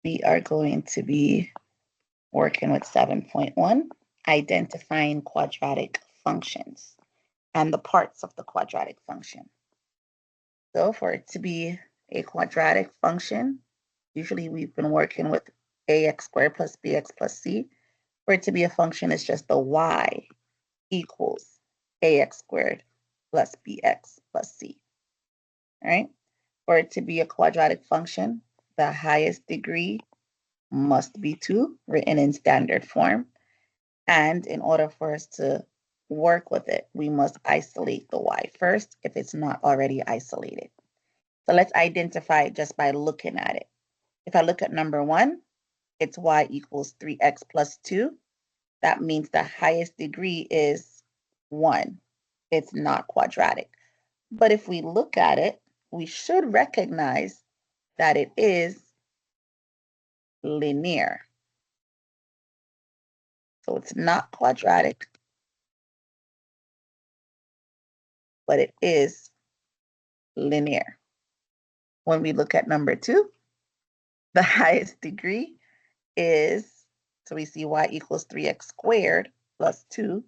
we are going to be working with 7.1, identifying quadratic functions and the parts of the quadratic function. So for it to be a quadratic function, usually we've been working with ax squared plus bx plus c. For it to be a function, it's just the y equals ax squared plus bx plus c. All right? For it to be a quadratic function, the highest degree must be 2, written in standard form. And in order for us to work with it, we must isolate the y first if it's not already isolated. So let's identify it just by looking at it. If I look at number 1, it's y equals 3x plus 2. That means the highest degree is 1. It's not quadratic. But if we look at it, we should recognize that it is linear. So it's not quadratic, but it is linear. When we look at number 2, the highest degree is, so we see y equals 3x squared plus 2.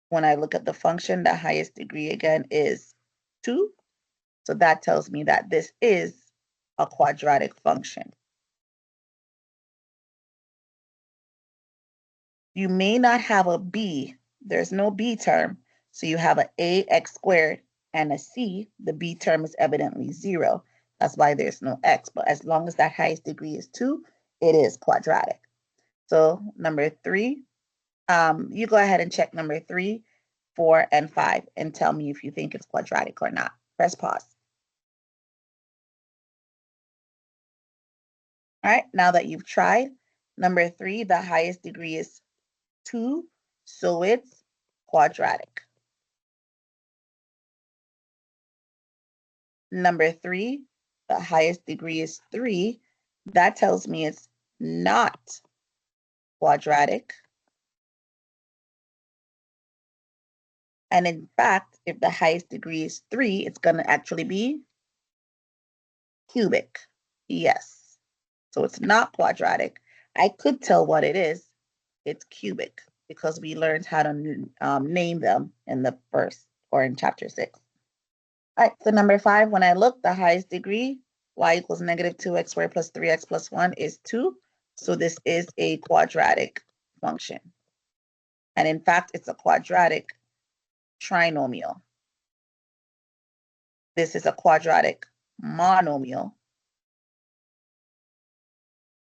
When I look at the function, the highest degree again is 2. So that tells me that this is a quadratic function. You may not have a b. There's no b term. So you have an ax squared and a c. The b term is evidently 0. That's why there's no x. But as long as that highest degree is 2, it is quadratic. So number 3, you go ahead and check number 3, 4, and 5 and tell me if you think it's quadratic or not. Press pause. All right, now that you've tried, number 3, the highest degree is 2, so it's quadratic. Number 3, the highest degree is 3. That tells me it's not quadratic. And in fact, if the highest degree is 3, it's going to actually be cubic. Yes. So it's not quadratic. I could tell what it is. It's cubic because we learned how to name them in the first or in chapter 6. All right, so number 5, when I look, the highest degree, y equals negative 2x squared plus 3x plus 1 is 2. So this is a quadratic function. And in fact, it's a quadratic trinomial. This is a quadratic monomial.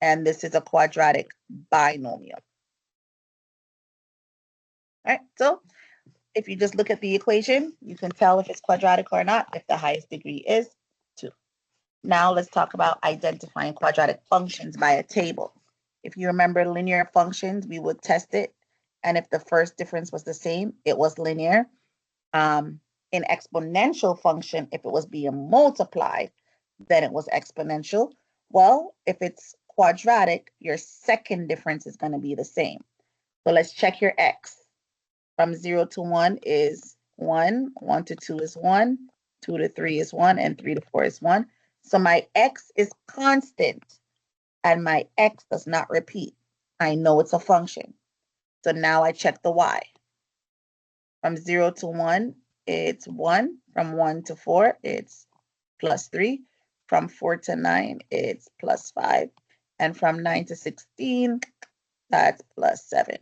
And this is a quadratic binomial. All right, so if you just look at the equation, you can tell if it's quadratic or not if the highest degree is 2. Now let's talk about identifying quadratic functions by a table. If you remember linear functions, we would test it. And if the first difference was the same, it was linear. In exponential function, if it was being multiplied, then it was exponential. Well, if it's quadratic, your second difference is going to be the same. So let's check your x. From 0 to 1 is 1, 1 to 2 is 1, 2 to 3 is 1, and 3 to 4 is 1. So my x is constant, and my x does not repeat. I know it's a function. So now I check the y. From 0 to 1, it's 1. From 1 to 4, it's plus 3. From 4 to 9, it's plus 5. And from 9 to 16, that's plus 7.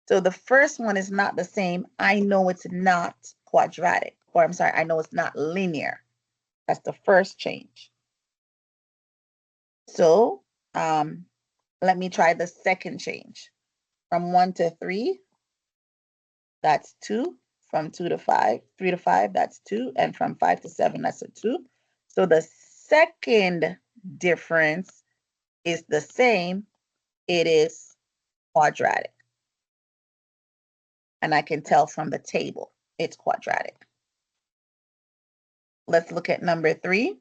So the first one is not the same. I know it's not quadratic, or I'm sorry, I know it's not linear. That's the first change. So let me try the second change. From 1 to 3, that's 2. From 2 to 5, 3 to 5, that's 2. And from 5 to 7, that's a 2. So the second difference is the same. It is quadratic. And I can tell from the table it's quadratic. Let's look at number 3.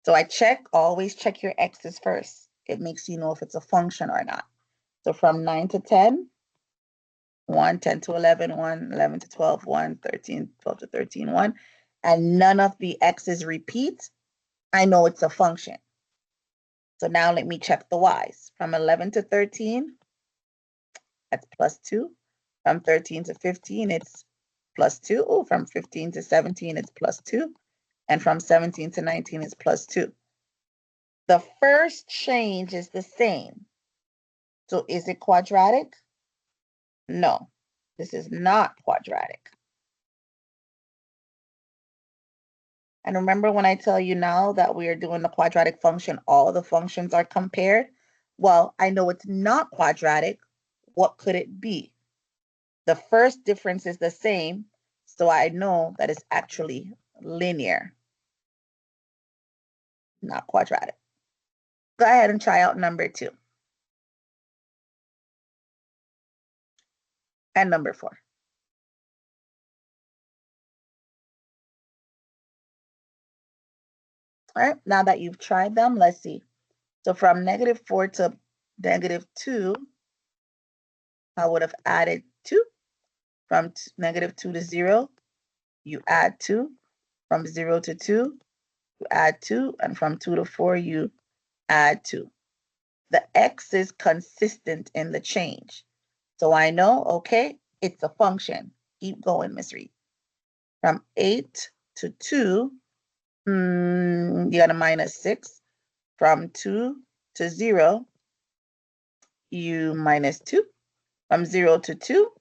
So I always check your x's first. It makes you know if it's a function or not. So from 9 to 10, 1, 10 to 11, 1, 11 to 12, 1, 13, 12 to 13, 1, and none of the x's repeat, I know it's a function. So now let me check the y's. From 11 to 13, that's plus 2. From 13 to 15, it's plus 2. Oh, from 15 to 17, it's plus 2. And from 17 to 19, it's plus 2. The first change is the same. So is it quadratic? No, this is not quadratic. And remember when I tell you now that we are doing the quadratic function, all the functions are compared? Well, I know it's not quadratic. What could it be? The first difference is the same, so I know that it's actually linear, not quadratic. Go ahead and try out number 2 and number 4. All right, now that you've tried them, let's see. So from -4 to -2, I would have added 2. From -2 to 0, you add 2. From 0 to 2, you add 2. And from 2 to 4, you add 2. The x is consistent in the change. So I know, okay, it's a function. Keep going, Miss Reed. From 8 to 2, you got a -6. From 2 to 0, you -2. From 0 to 2,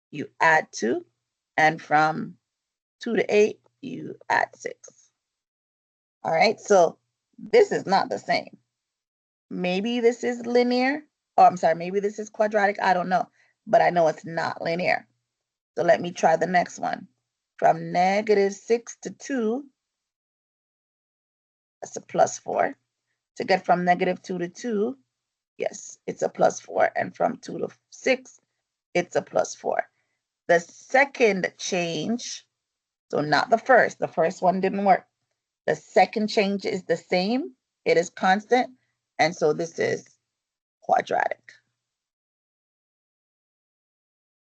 you add 2. And from 2 to 8, you add 6. All right, so this is not the same. Maybe this is linear. Oh, I'm sorry, maybe this is quadratic. I don't know, but I know it's not linear. So let me try the next one. From -6 to 2, that's a +4. To get from -2 to 2, yes, it's a +4. And from 2 to 6, it's a +4. The second change, so not the first one didn't work. The second change is the same, it is constant, and so this is quadratic.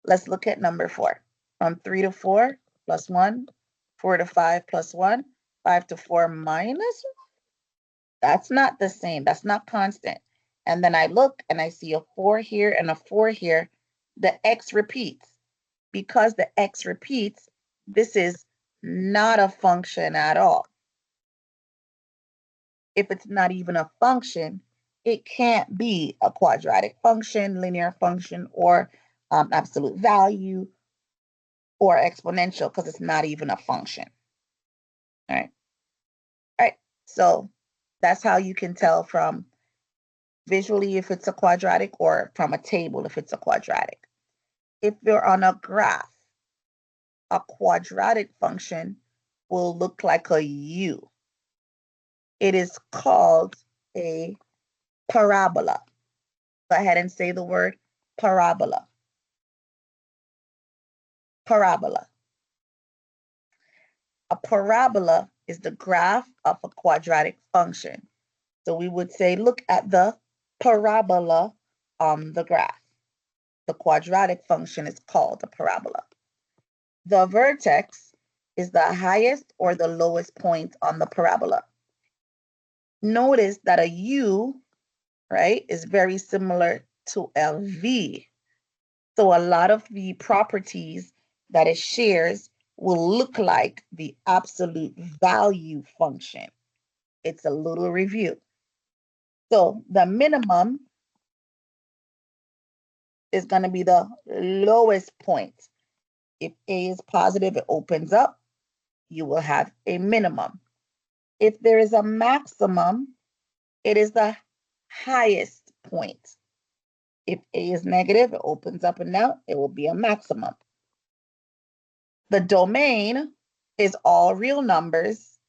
Let's look at number 4. From 3 to 4, +1, 4 to 5, +1, 5 to 4, -1. That's not the same, that's not constant. And then I look and I see a 4 here and a 4 here. The x repeats. Because the x repeats, this is not a function at all. If it's not even a function, it can't be a quadratic function, linear function, or absolute value, or exponential, because it's not even a function. All right. All right. So that's how you can tell from visually if it's a quadratic, or from a table if it's a quadratic. If you're on a graph, a quadratic function will look like a U. It is called a parabola. Go ahead and say the word parabola. Parabola. A parabola is the graph of a quadratic function. So we would say, look at the parabola on the graph. The quadratic function is called a parabola. The vertex is the highest or the lowest point on the parabola. Notice that a U, right, is very similar to a V. So a lot of the properties that it shares will look like the absolute value function. It's a little review. So the minimum is going to be the lowest point. If A is positive, it opens up. You will have a minimum. If there is a maximum, it is the highest point. If A is negative, it opens up and down. It will be a maximum. The domain is all real numbers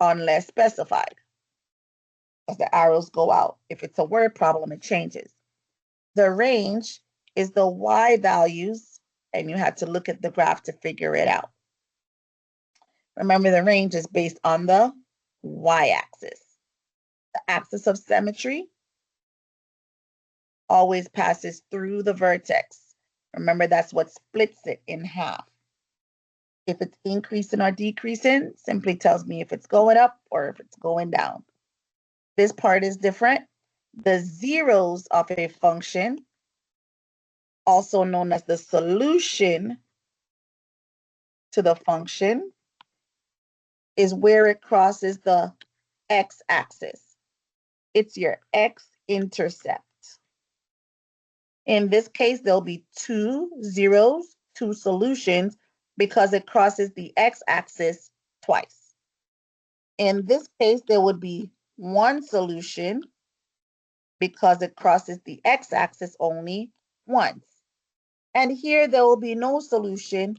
unless specified, as the arrows go out. If it's a word problem, it changes. The range is the y values, and you have to look at the graph to figure it out. Remember, the range is based on the y-axis. The axis of symmetry always passes through the vertex. Remember, that's what splits it in half. If it's increasing or decreasing, simply tells me if it's going up or if it's going down. This part is different. The zeros of a function, also known as the solution to the function, is where it crosses the x-axis. It's your x-intercept. In this case, there'll be 2 zeros, 2 solutions, because it crosses the x-axis twice. In this case, there would be 1 solution because it crosses the x-axis only once. And here there will be no solution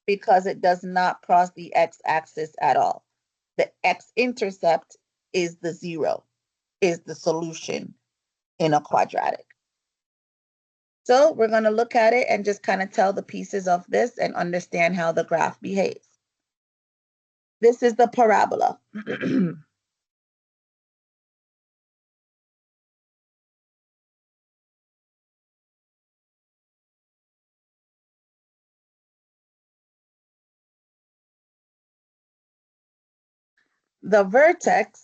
because it does not cross the x-axis at all. The x-intercept is the 0, is the solution in a quadratic. So we're going to look at it and just kind of tell the pieces of this and understand how the graph behaves. This is the parabola. The vertex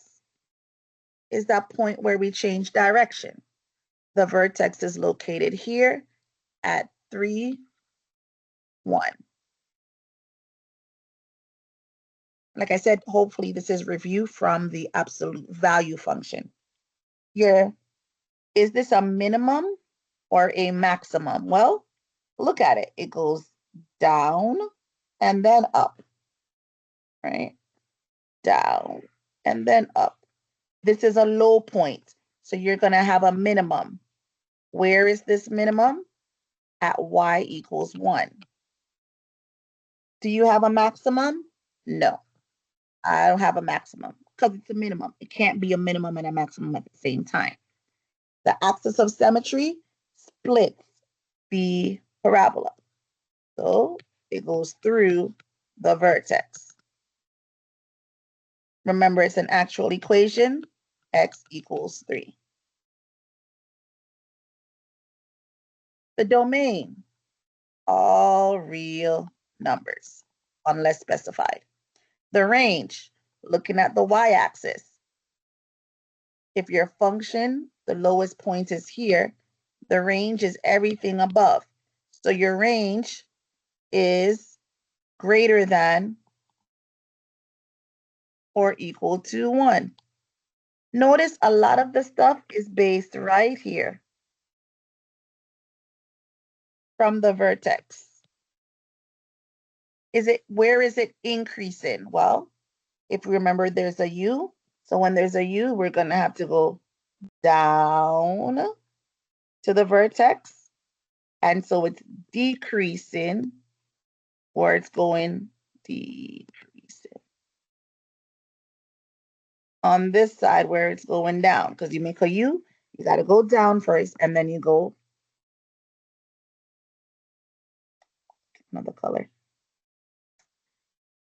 is that point where we change direction. The vertex is located here at 3, 1. Like I said, hopefully this is review from the absolute value function. Here, is this a minimum or a maximum? Well, look at it. It goes down and then up, right? Down and then up. This is a low point. So you're going to have a minimum. Where is this minimum? At y equals 1. Do you have a maximum? No, I don't have a maximum because it's a minimum. It can't be a minimum and a maximum at the same time. The axis of symmetry splits the parabola. So it goes through the vertex. Remember, it's an actual equation, x equals 3. The domain, all real numbers, unless specified. The range, looking at the y-axis. If your function, the lowest point is here, the range is everything above. So your range is greater than or equal to 1. Notice a lot of the stuff is based right here from the vertex. Where is it increasing? Well, if you remember, there's a U. So when there's a U, we're going to have to go down to the vertex. And so it's decreasing, or it's going decreasing. On this side where it's going down, because you make a U, you got to go down first, and then you go another color.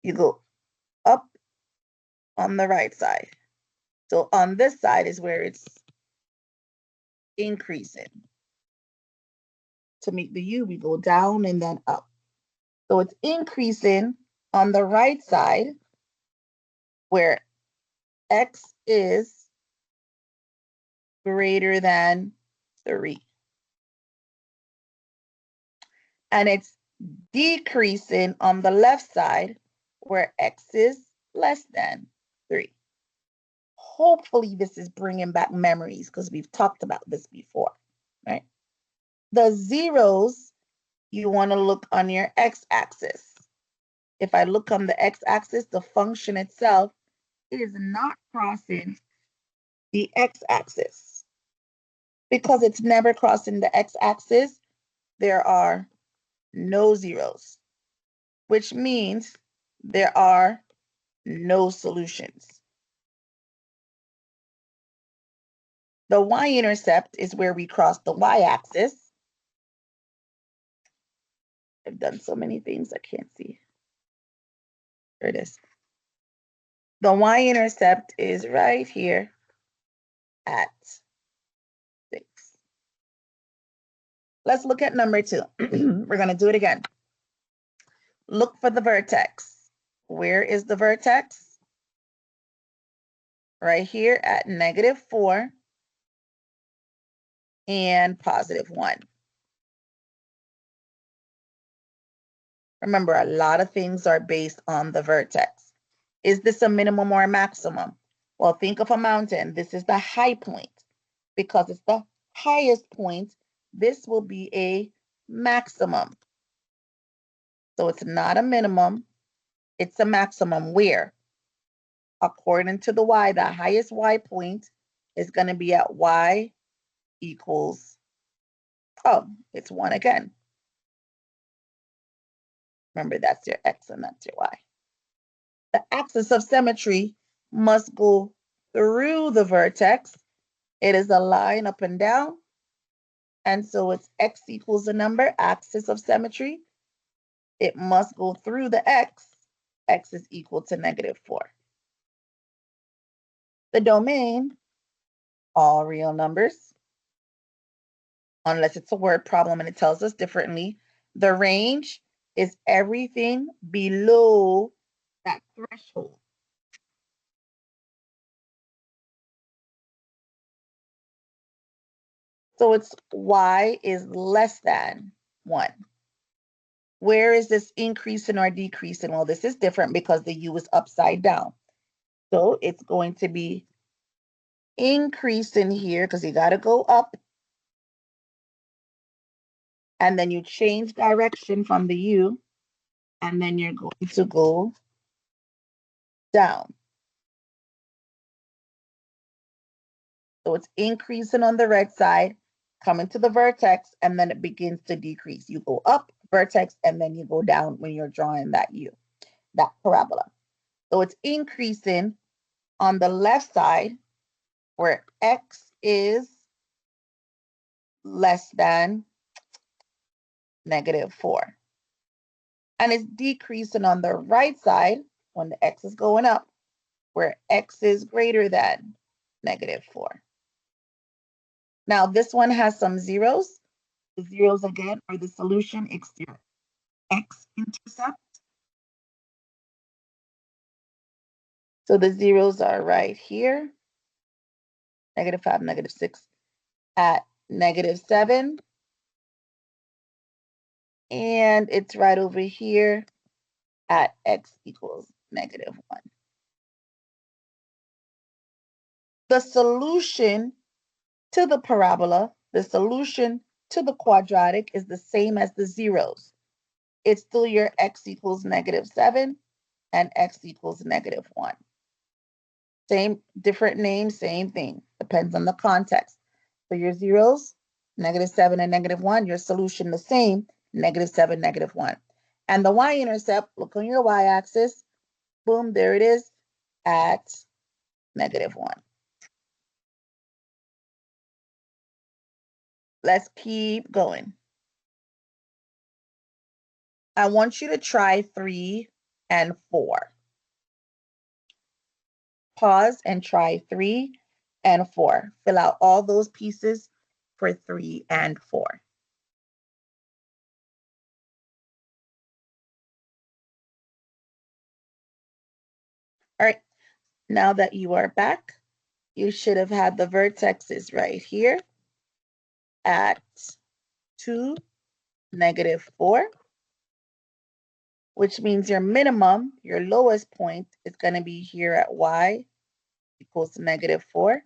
You go up on the right side. So on this side is where it's increasing. To make the U, we go down and then up. So it's increasing on the right side where x is greater than 3. And it's decreasing on the left side where x is less than 3. Hopefully this is bringing back memories because we've talked about this before, right? The zeros, you want to look on your x-axis. If I look on the x-axis, the function itself is not crossing the x-axis. Because it's never crossing the x-axis, there are no zeros, which means there are no solutions. The y-intercept is where we cross the y-axis. I've done so many things I can't see. There it is. The y-intercept is right here at 6. Let's look at number 2. We're going to do it again. Look for the vertex. Where is the vertex? right here at -4 and +1. Remember, a lot of things are based on the vertex. Is this a minimum or a maximum? Well, think of a mountain. This is the high point. Because it's the highest point, this will be a maximum. So it's not a minimum, it's a maximum. Where? According to the y, the highest y point is going to be at y equals, oh, it's 1 again. Remember, that's your x and that's your y. The axis of symmetry must go through the vertex. It is a line up and down. And so it's x equals a number, axis of symmetry. It must go through the x. X is equal to -4. The domain, all real numbers, unless it's a word problem and it tells us differently. The range is everything below that threshold. So it's y is less than 1. Where is this increasing or decreasing? Well, this is different because the u is upside down. So it's going to be increasing here because you got to go up. And then you change direction from the u, and then you're going to go down. So it's increasing on the red side, coming to the vertex, and then it begins to decrease. You go up, vertex, and then you go down when you're drawing that u, that parabola. So it's increasing on the left side where x is less than -4. And it's decreasing on the right side when the x is going up where x is greater than -4. Now this one has some zeros. The zeros again are the solution. It's your x-intercept. So the zeros are right here, -5, -6 at -7. And it's right over here at x equals -1. The solution to the parabola, the solution to the quadratic is the same as the zeros. It's still your x equals -7 and x equals -1. Same, different name, same thing. Depends on the context. So your zeros, -7 and -1, your solution the same, -7, -1. And the y-intercept, look on your y-axis, boom, there it is at -1. Let's keep going. I want you to try 3 and 4. Pause and try 3 and 4. Fill out all those pieces for 3 and 4. All right, now that you are back, you should have had the vertexes right here at 2, -4, which means your minimum, your lowest point, is going to be here at y equals to -4.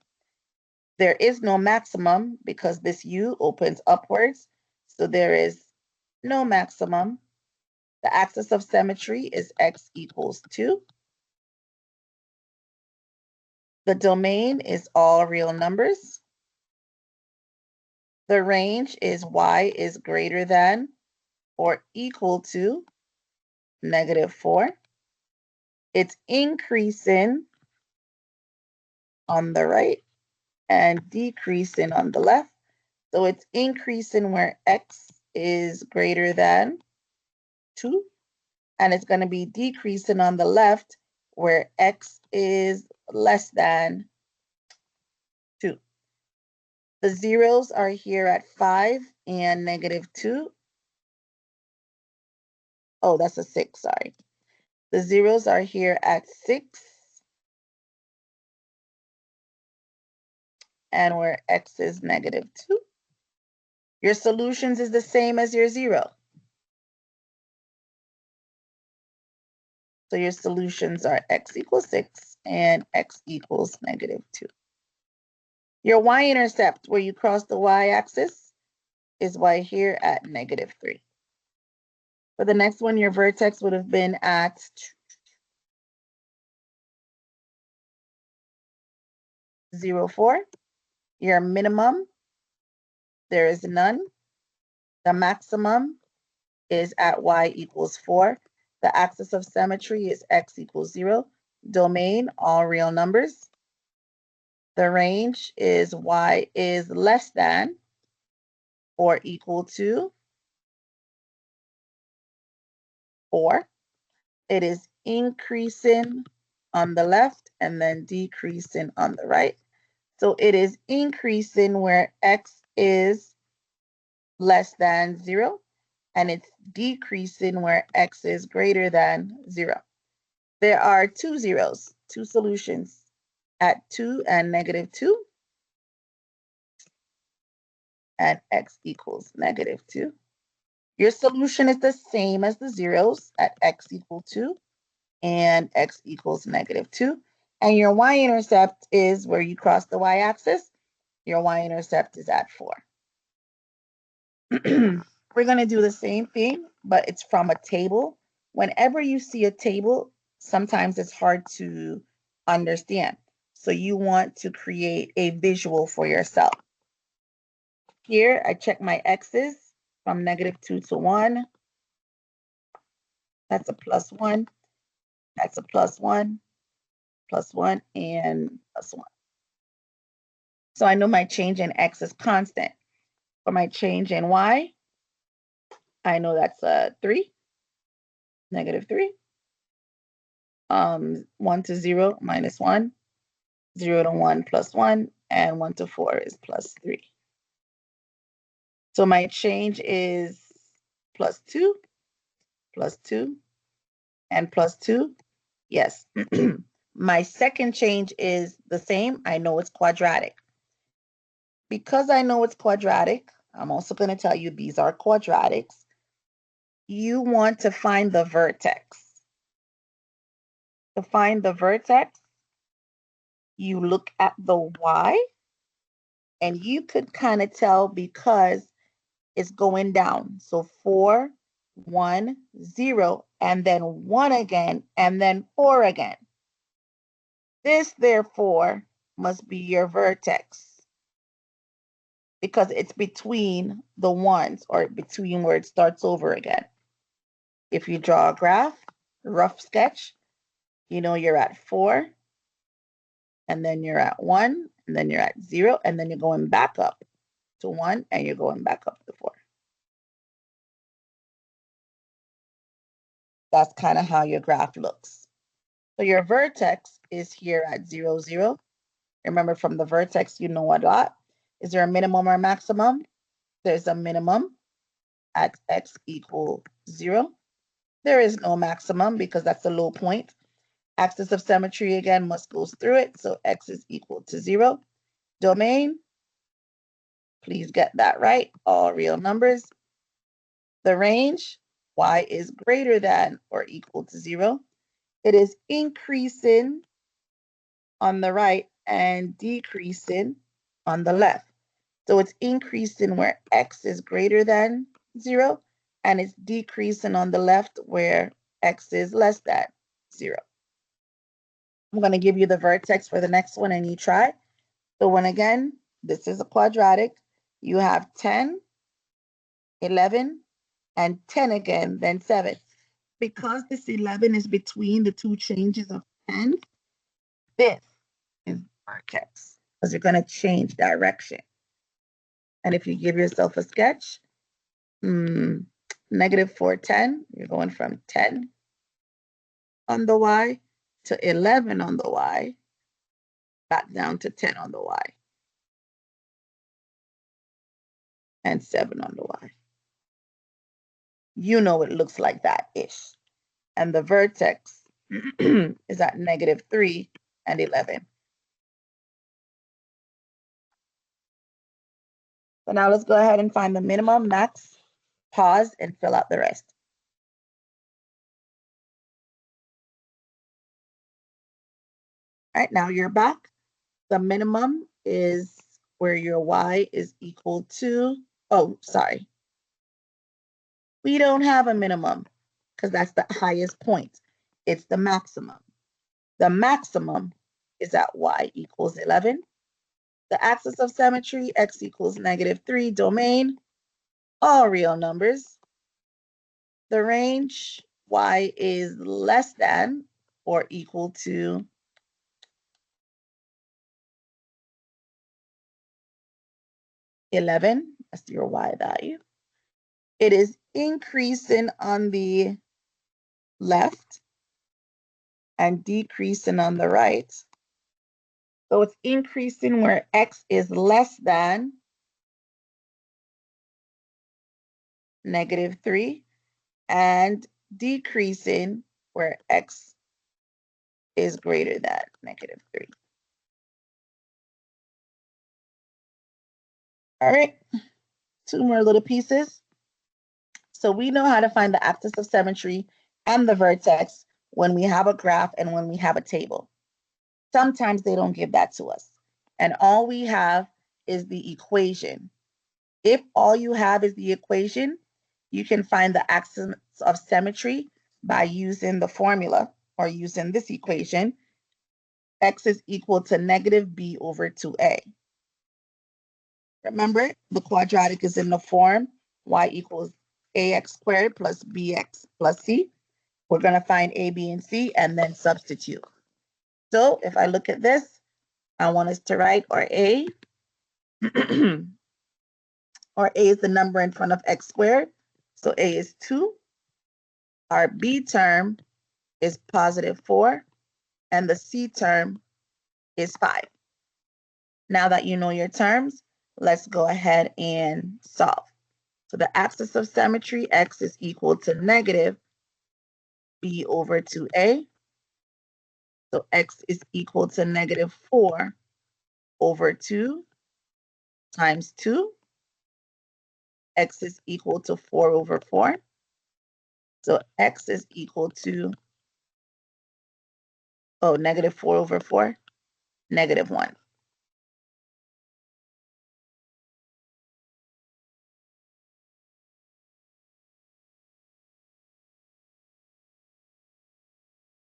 There is no maximum because this u opens upwards, so there is no maximum. The axis of symmetry is x equals 2. The domain is all real numbers. The range is y is greater than or equal to -4. It's increasing on the right and decreasing on the left. So it's increasing where x is greater than 2, and it's going to be decreasing on the left where x is less than 2. The zeros are here at 5 and -2. Oh, that's a 6, sorry. The zeros are here at 6 and where x is -2. Your solutions is the same as your 0. So your solutions are x equals 6 and x equals -2. Your y-intercept, where you cross the y-axis, is right here at -3. For the next one, your vertex would have been at 0, 4. Your minimum, there is none. The maximum is at y equals 4. The axis of symmetry is x equals 0. Domain, all real numbers. The range is y is less than or equal to 4. It is increasing on the left and then decreasing on the right. So it is increasing where x is less than 0, and it's decreasing where x is greater than 0. There are two zeros, two solutions at 2 and -2, and x equals -2. Your solution is the same as the zeros at x equal 2 and x equals -2. And your y-intercept is where you cross the y-axis. Your y-intercept is at 4. We're going to do the same thing, but it's from a table. Whenever you see a table, sometimes it's hard to understand. So you want to create a visual for yourself. Here, I check my x's from -2 to 1. That's a +1. That's a +1, +1, and +1. So I know my change in x is constant. For my change in y, I know that's a 3, -3. 1 to 0, -1. 0 to 1, +1, and 1 to 4 is +3. So my change is +2, +2, and +2. Yes. My second change is the same. I know it's quadratic. Because I know it's quadratic, I'm also going to tell you these are quadratics. You want to find the vertex. To find the vertex, you look at the y, and you could kind of tell because it's going down. So 4, 1, 0, and then 1 again, and then 4 again. This, therefore, must be your vertex because it's between the ones or between where it starts over again. If you draw a graph, rough sketch, you know you're at 4, and then you're at 1, and then you're at 0, and then you're going back up to 1, and you're going back up to 4. That's kind of how your graph looks. So your vertex is here at 0, 0. Remember, from the vertex, you know a lot. Is there a minimum or maximum? There's a minimum at x equal 0. There is no maximum because that's a low point. Axis of symmetry, again, must go through it. So x is equal to 0. Domain, please get that right. All real numbers. The range, y is greater than or equal to 0. It is increasing on the right and decreasing on the left. So it's increasing where x is greater than 0, and it's decreasing on the left where x is less than 0. I'm going to give you the vertex for the next one, and you try. So when again, this is a quadratic, you have 10, 11, and 10 again, then 7. Because this 11 is between the two changes of 10, this is vertex because you're going to change direction. And if you give yourself a sketch, -4, 10, you're going from 10 on the y to 11 on the y, back down to 10 on the y, and 7 on the y. You know it looks like that-ish. And the vertex is at -3 and 11. So now let's go ahead and find the minimum, max, pause, and fill out the rest. All right, now you're back. The minimum is where your y is equal to, oh, sorry. We don't have a minimum because that's the highest point. It's the maximum. The maximum is at y equals 11. The axis of symmetry, x equals -3, domain, all real numbers. The range, y is less than or equal to 11. That's your y value. It is increasing on the left and decreasing on the right. So it's increasing where x is less than -3 and decreasing where x is greater than -3. All right, two more little pieces. So we know how to find the axis of symmetry and the vertex when we have a graph and when we have a table. Sometimes they don't give that to us. And all we have is the equation. If all you have is the equation, you can find the axis of symmetry by using the formula or using this equation. X is equal to -b/2a. Remember, the quadratic is in the form y equals ax squared plus bx plus c. We're going to find a, b, and c and then substitute. So if I look at this, I want us to write our a, our a is the number in front of x squared. So a is 2. Our b term is +4, and the c term is 5. Now that you know your terms, let's go ahead and solve. So the axis of symmetry, x is equal to -b/2a. So x is equal to -4/2 times 2. X is equal to 4/4. So x is equal to, -4/4, -1.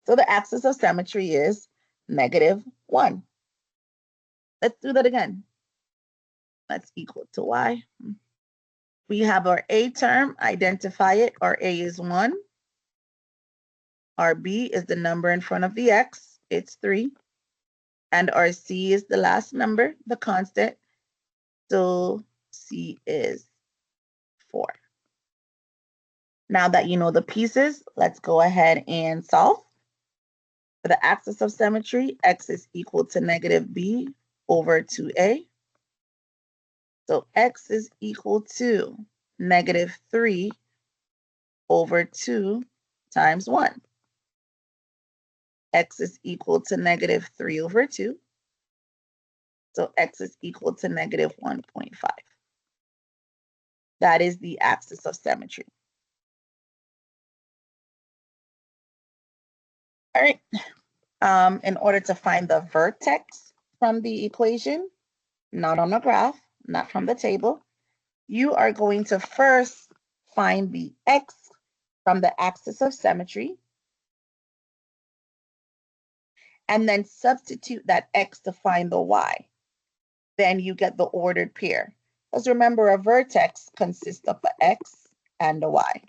So the axis of symmetry is -1. Let's do that again. That's equal to y. We have our a term, identify it. Our a is 1. Our b is the number in front of the x, it's 3. And our c is the last number, the constant. So c is 4. Now that you know the pieces, let's go ahead and solve. For the axis of symmetry, x is equal to -b/2a. So x is equal to -3/2 times 1. X is equal to -3/2. So x is equal to -1.5. That is the axis of symmetry. All right. In order to find the vertex from the equation, not on the graph, not from the table, you are going to first find the x from the axis of symmetry, and then substitute that x to find the y. Then you get the ordered pair. Because remember, a vertex consists of an x and a y.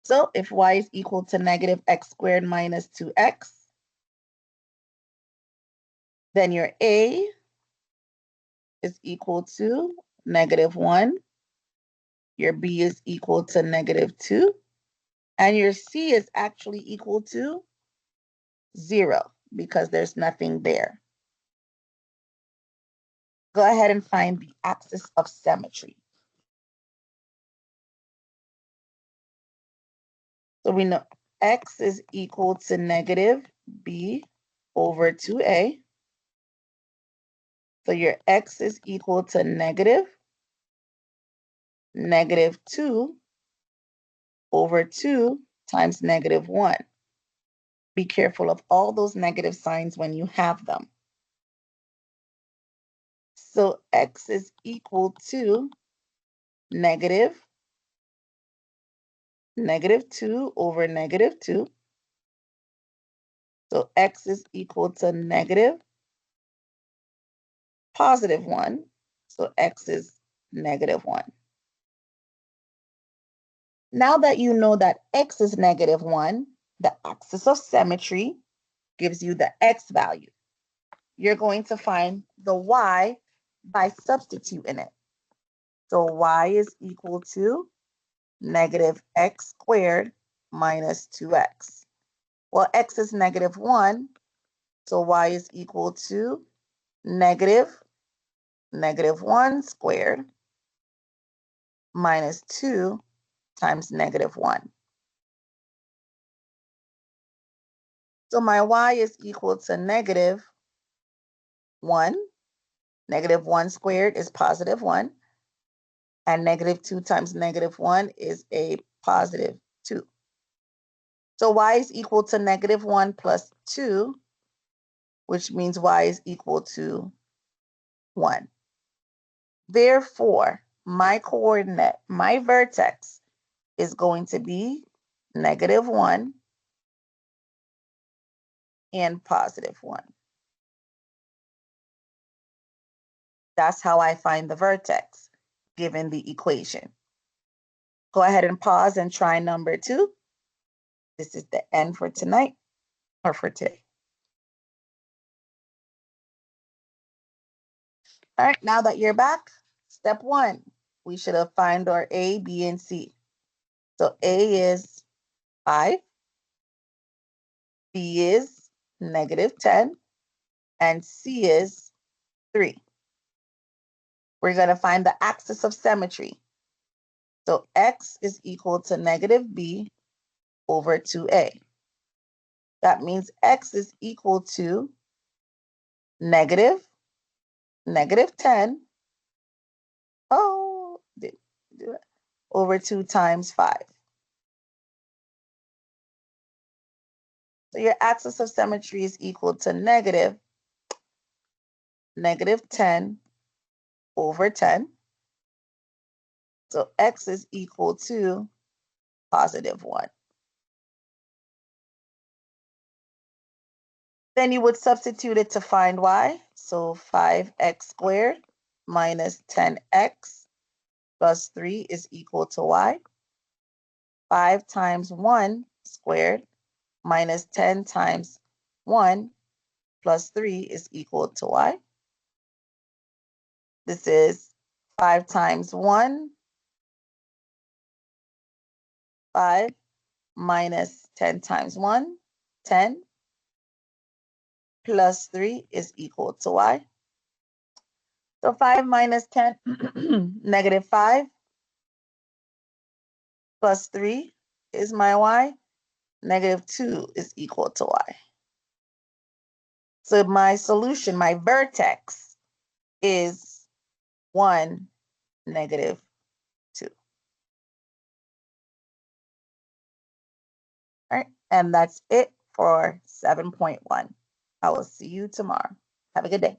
So if y is equal to -x² minus 2x, then your a is equal to -1, your b is equal to -2, and your c is actually equal to 0 because there's nothing there. Go ahead and find the axis of symmetry. So we know x is equal to -b/2a. So your x is equal to negative 2 over 2 times negative 1. Be careful of all those negative signs when you have them. So x is equal to negative 2 over negative 2. So x is equal to negative positive 1. So x is negative 1. Now that you know that x is negative 1, the axis of symmetry gives you the x value. You're going to find the y by substituting it. So y is equal to negative x squared minus 2x. Well, x is negative 1, so y is equal to negative 1 squared minus 2 times negative 1. So my y is equal to negative 1. Negative 1 squared is positive 1. And negative 2 times negative 1 is a positive 2. So y is equal to negative 1 plus 2, which means y is equal to 1. Therefore, my coordinate, my vertex, is going to be negative 1 and positive 1. That's how I find the vertex, given the equation. Go ahead and pause and try number 2. This is the end for tonight, or for today. All right, now that you're back, step 1, we should have found our A, B, and C. So A is 5, B is negative 10, and C is 3. We're going to find the axis of symmetry. So x is equal to negative b over 2a. That means x is equal to negative 10, over 2 times 5. So your axis of symmetry is equal to negative 10 over 10. So x is equal to positive 1. Then you would substitute it to find y. So 5x squared minus 10x plus 3 is equal to y. 5 times 1 squared minus 10 times 1 plus 3 is equal to y. This is 5 times 1, 5, minus 10 times 1, 10, plus 3 is equal to y. So 5 minus 10, negative 5, plus 3 is my y. Negative 2 is equal to y. So my solution, my vertex, is 1, negative 2. All right, and that's it for 7.1. I will see you tomorrow. Have a good day.